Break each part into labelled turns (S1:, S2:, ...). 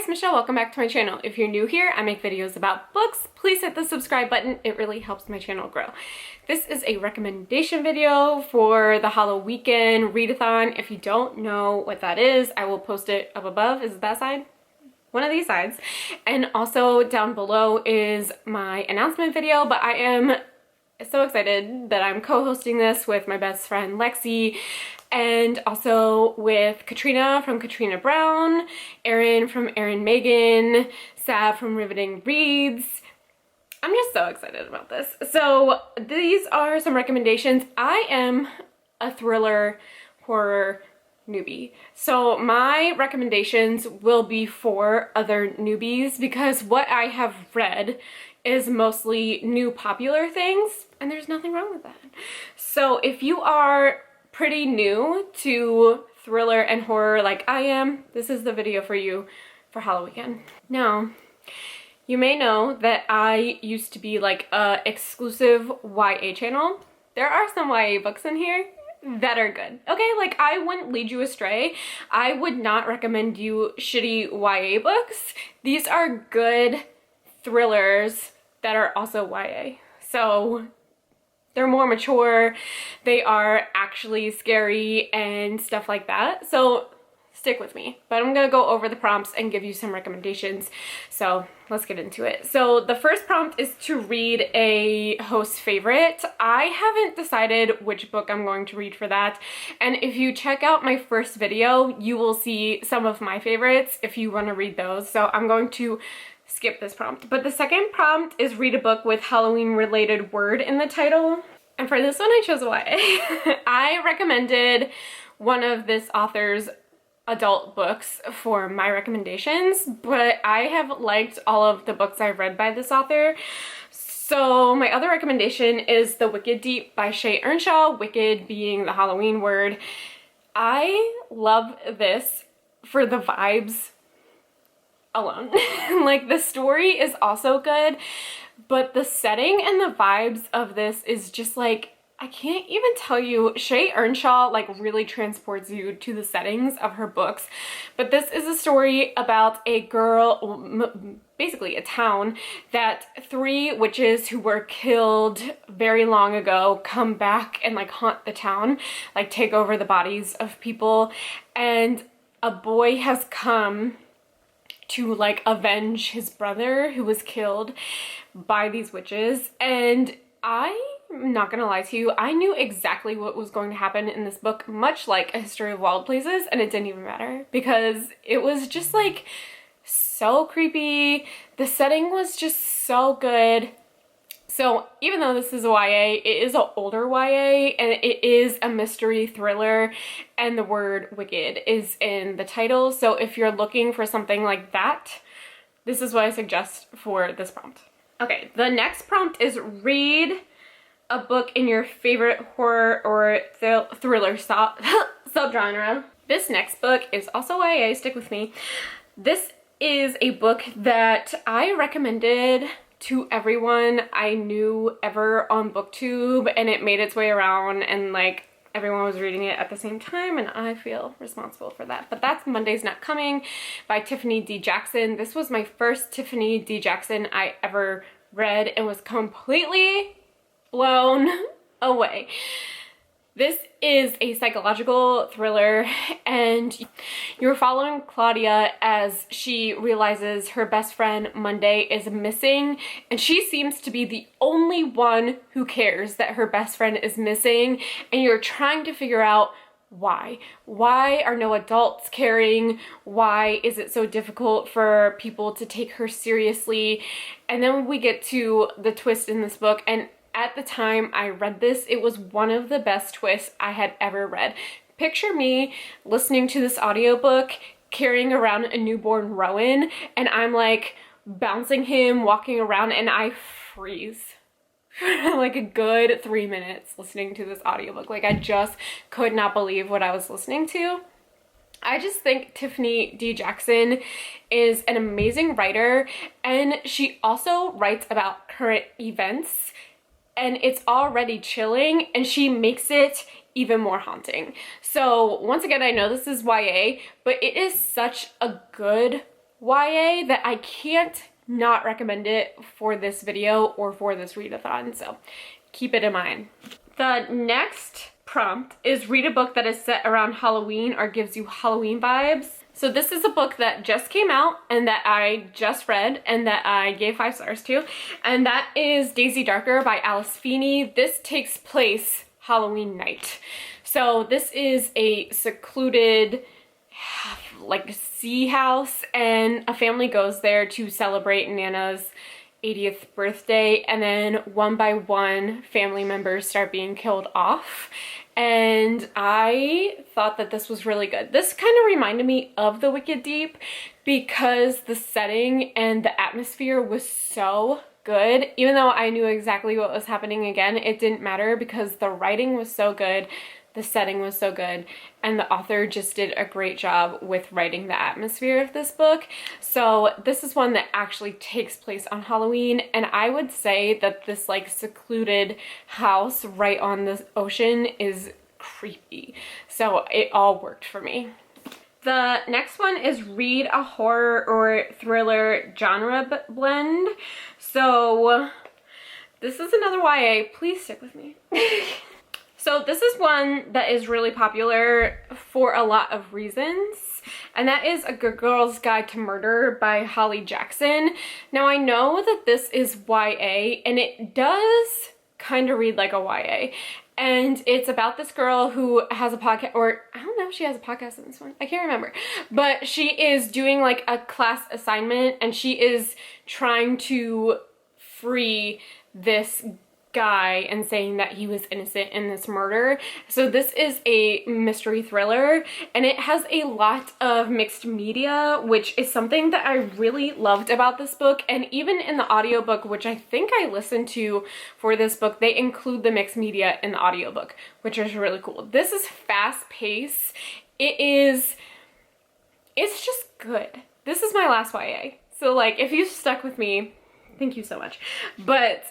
S1: it's Michelle. Welcome back to my channel. If you're new here, I make videos about books. Please hit the subscribe button. It really helps my channel grow. This is a recommendation video for the Halloweekend readathon. If you don't know what that is, I will post it up above. Is it that side? One of these sides. And also down below is my announcement video, but I am so excited that I'm co-hosting this with my best friend Lexi, and also with Katrina from Katrina Brown, Erin from Erin Megan, Sav from Riveting Reads. I'm just so excited about this. So these are some recommendations. I am a thriller horror newbie, so my recommendations will be for other newbies because what I have read is mostly new popular things, and there's nothing wrong with that. So if you are pretty new to thriller and horror like I am, this is the video for you for Halloweekend. Now, you may know that I used to be like a exclusive YA channel. There are some YA books in here that are good. Okay, like I wouldn't lead you astray. I would not recommend you shitty YA books. These are good thrillers that are also YA. So they're more mature, they are actually scary and stuff like that. So stick with me, but I'm gonna go over the prompts and give you some recommendations. So let's get into it. So the first prompt is to read a host favorite. I haven't decided which book I'm going to read for that. And if you check out my first video, you will see some of my favorites if you wanna read those. So I'm going to skip this prompt. But the second prompt is read a book with Halloween related word in the title. And for this one I chose YA. I recommended one of this author's adult books for my recommendations, but I have liked all of the books I've read by this author. So my other recommendation is The Wicked Deep by Shay Earnshaw, wicked being the Halloween word. I love this for the vibes alone. Like the story is also good, but the setting and the vibes of this is just like, I can't even tell you. Shay Earnshaw like really transports you to the settings of her books. But this is a story about a girl, basically a town, that 3 witches who were killed very long ago come back and like haunt the town, like take over the bodies of people. And a boy has come to like avenge his brother who was killed by these witches. And I'm not gonna lie to you, I knew exactly what was going to happen in this book, much like A History of Wild Places, and it didn't even matter because it was just like so creepy. The setting was just so good. So even though this is a YA, it is an older YA and it is a mystery thriller, and the word wicked is in the title. So if you're looking for something like that, this is what I suggest for this prompt. Okay, the next prompt is read a book in your favorite horror or thriller subgenre. This next book is also YA, stick with me. This is a book that I recommended to everyone I knew ever on Booktube, and it made its way around and like everyone was reading it at the same time, and I feel responsible for that. But that's Monday's Not Coming by Tiffany D. Jackson. This was my first Tiffany D. Jackson I ever read and was completely blown away. This is a psychological thriller, and you're following Claudia as she realizes her best friend Monday is missing, and she seems to be the only one who cares that her best friend is missing, and you're trying to figure out why. Why are no adults caring? Why is it so difficult for people to take her seriously? And then we get to the twist in this book, and at the time I read this, it was one of the best twists I had ever read. Picture me listening to this audiobook, carrying around a newborn Rowan, and I'm like bouncing him, walking around, and I freeze for like a good 3 minutes listening to this audiobook. Like I just could not believe what I was listening to. I just think Tiffany D. Jackson is an amazing writer, and she also writes about current events, and it's already chilling, and she makes it even more haunting. So once again, I know this is YA, but it is such a good YA that I can't not recommend it for this video or for this readathon, so keep it in mind. The next prompt is read a book that is set around Halloween or gives you Halloween vibes. So this is a book that just came out and that I just read and that I gave 5 stars to, and that is Daisy Darker by Alice Feeney. This takes place Halloween night. So this is a secluded like sea house, and a family goes there to celebrate Nana's 80th birthday, and then one by one family members start being killed off. And I thought that this was really good. This kind of reminded me of The Wicked Deep because the setting and the atmosphere was so good. Even though I knew exactly what was happening again, it didn't matter because the writing was so good, the setting was so good, and the author just did a great job with writing the atmosphere of this book. So this is one that actually takes place on Halloween, and I would say that this like secluded house right on the ocean is creepy. So it all worked for me. The next one is read a horror or thriller genre blend. So this is another YA. Please stick with me. So this is one that is really popular for a lot of reasons, and that is A Good Girl's Guide to Murder by Holly Jackson. Now I know that this is YA, and it does kind of read like a YA. And it's about this girl who has a podcast, or I don't know if she has a podcast in this one, I can't remember. But she is doing like a class assignment, and she is trying to free this guy and saying that he was innocent in this murder. So this is a mystery thriller, and it has a lot of mixed media, which is something that I really loved about this book. And even in the audiobook, which I think I listened to for this book, they include the mixed media in the audiobook, which is really cool. This is fast paced. It's just good. This is my last YA. So like, if you stuck with me, thank you so much. But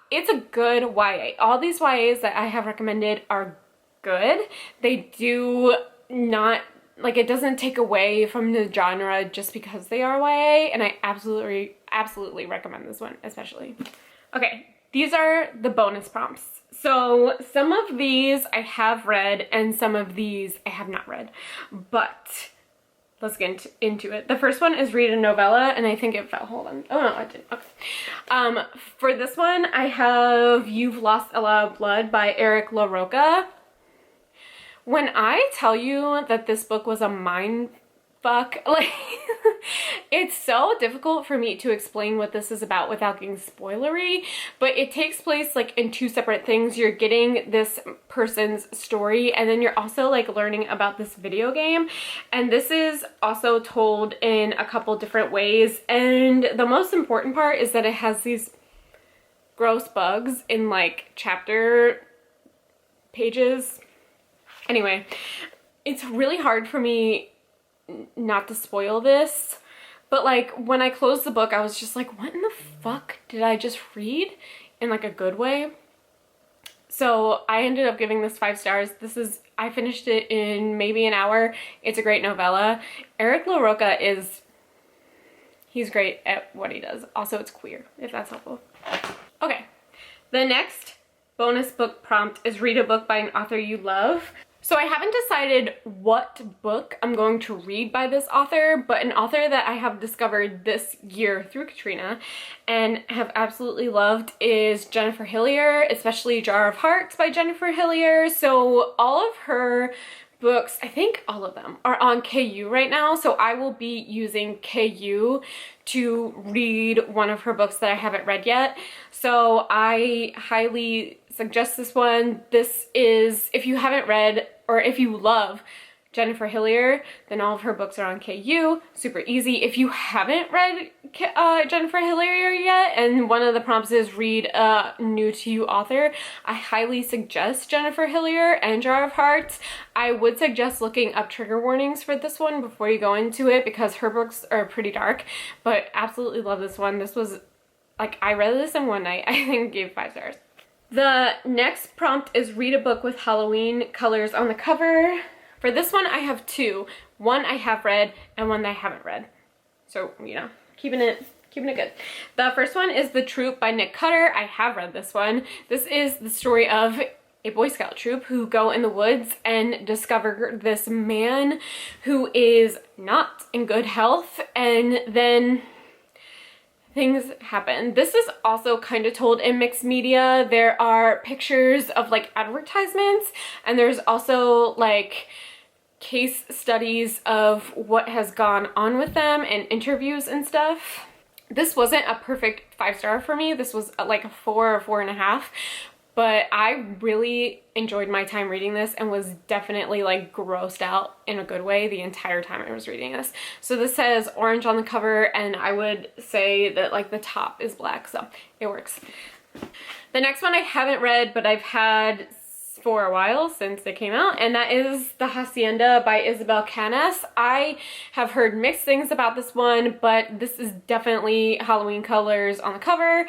S1: it's a good YA. All these YAs that I have recommended are good. They do not, like, it doesn't take away from the genre just because they are YA, and I absolutely recommend this one, especially. Okay, these are the bonus prompts. So some of these I have read and some of these I have not read, but let's get into it. The first one is read a novella, and I think it fell. Hold on. Oh no, it didn't. Okay. For this one, I have You've Lost a Lot of Blood by Eric LaRocca. When I tell you that this book was a mind fuck, like, it's so difficult for me to explain what this is about without getting spoilery, but it takes place like in 2 separate things. You're getting this person's story, and then you're also like learning about this video game, and this is also told in a couple different ways. And the most important part is that it has these gross bugs in like chapter pages. Anyway, it's really hard for me not to spoil this, but like when I closed the book, I was just like, what in the fuck did I just read, in like a good way? So I ended up giving this 5 stars. I finished it in maybe an hour. It's a great novella. Eric LaRocca he's great at what he does. Also, it's queer, if that's helpful. Okay, the next bonus book prompt is read a book by an author you love. So I haven't decided what book I'm going to read by this author, but an author that I have discovered this year through Katrina and have absolutely loved is Jennifer Hillier, especially Jar of Hearts by Jennifer Hillier. So all of her books, I think all of them, are on KU right now, so I will be using KU to read one of her books that I haven't read yet. So I highly suggest this one. This is, if you haven't read, or if you love Jennifer Hillier, then all of her books are on KU. Super easy. If you haven't read Jennifer Hillier yet, and one of the prompts is read a new to you author, I highly suggest Jennifer Hillier and Jar of Hearts. I would suggest looking up trigger warnings for this one before you go into it, because her books are pretty dark, but absolutely love this one. This was, like, I read this in one night. I think gave 5 stars. The next prompt is read a book with Halloween colors on the cover. For this one, I have 2. One I have read and one that I haven't read. So, you know, keeping it good. The first one is The Troop by Nick Cutter. I have read this one. This is the story of a Boy Scout troop who go in the woods and discover this man who is not in good health, and then things happen. This is also kind of told in mixed media. There are pictures of like advertisements, and there's also like case studies of what has gone on with them and interviews and stuff. This wasn't a perfect 5-star for me. This was like a 4 or 4.5. But I really enjoyed my time reading this and was definitely like grossed out in a good way the entire time I was reading this. So this says orange on the cover, and I would say that like the top is black, so it works. The next one I haven't read, but I've had for a while since it came out, and that is The Hacienda by Isabel Canis. I have heard mixed things about this one, but this is definitely Halloween colors on the cover.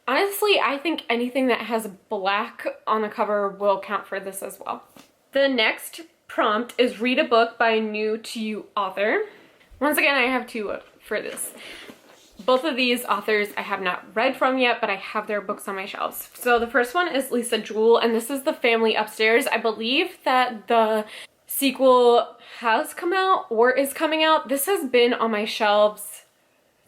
S1: Honestly, I think anything that has black on the cover will count for this as well. The next prompt is read a book by a new to you author. Once again, I have two for this. Both of these authors I have not read from yet, but I have their books on my shelves. So the first one is Lisa Jewell, and this is The Family Upstairs. I believe that the sequel has come out or is coming out. This has been on my shelves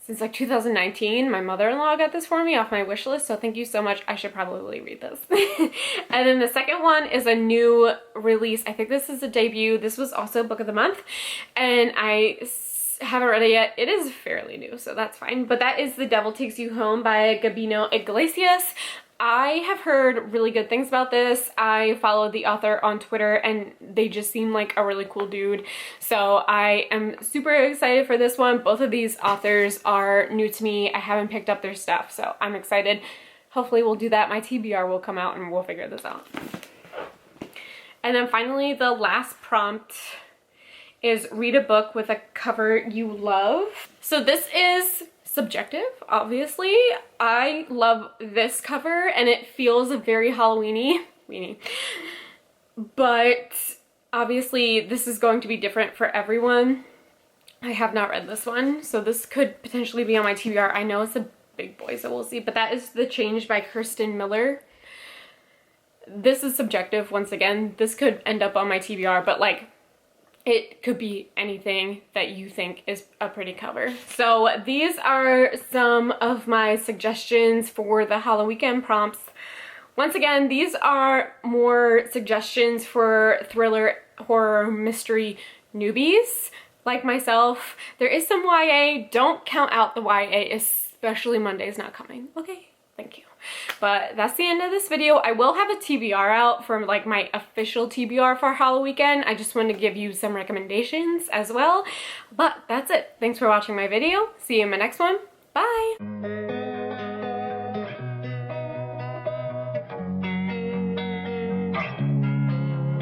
S1: since like 2019. My mother-in-law got this for me off my wish list, so thank you so much. I should probably read this. And then the second one is a new release. I think this is a debut. This was also book of the month, and I haven't read it yet. It is fairly new, so that's fine. But that is The Devil Takes You Home by Gabriel Iglesias. I have heard really good things about this. I follow the author on Twitter, and they just seem like a really cool dude. So I am super excited for this one. Both of these authors are new to me. I haven't picked up their stuff, so I'm excited. Hopefully we'll do that. My TBR will come out and we'll figure this out. And then finally, the last prompt is read a book with a cover you love. So this is subjective, obviously. I love this cover and it feels very Halloween-y, but obviously this is going to be different for everyone. I have not read this one, so this could potentially be on my TBR. I know it's a big boy, so we'll see, but that is The Change by Kirsten Miller. This is subjective once again. This could end up on my TBR, but like, it could be anything that you think is a pretty cover. So these are some of my suggestions for the Halloweekend prompts. Once again, these are more suggestions for thriller, horror, mystery newbies like myself. There is some YA. Don't count out the YA, especially Monday's Not Coming. Okay, thank you. But that's the end of this video. I will have a TBR out from like my official TBR for Halloweekend. I just wanted to give you some recommendations as well. But that's it. Thanks for watching my video. See you in my next one. Bye!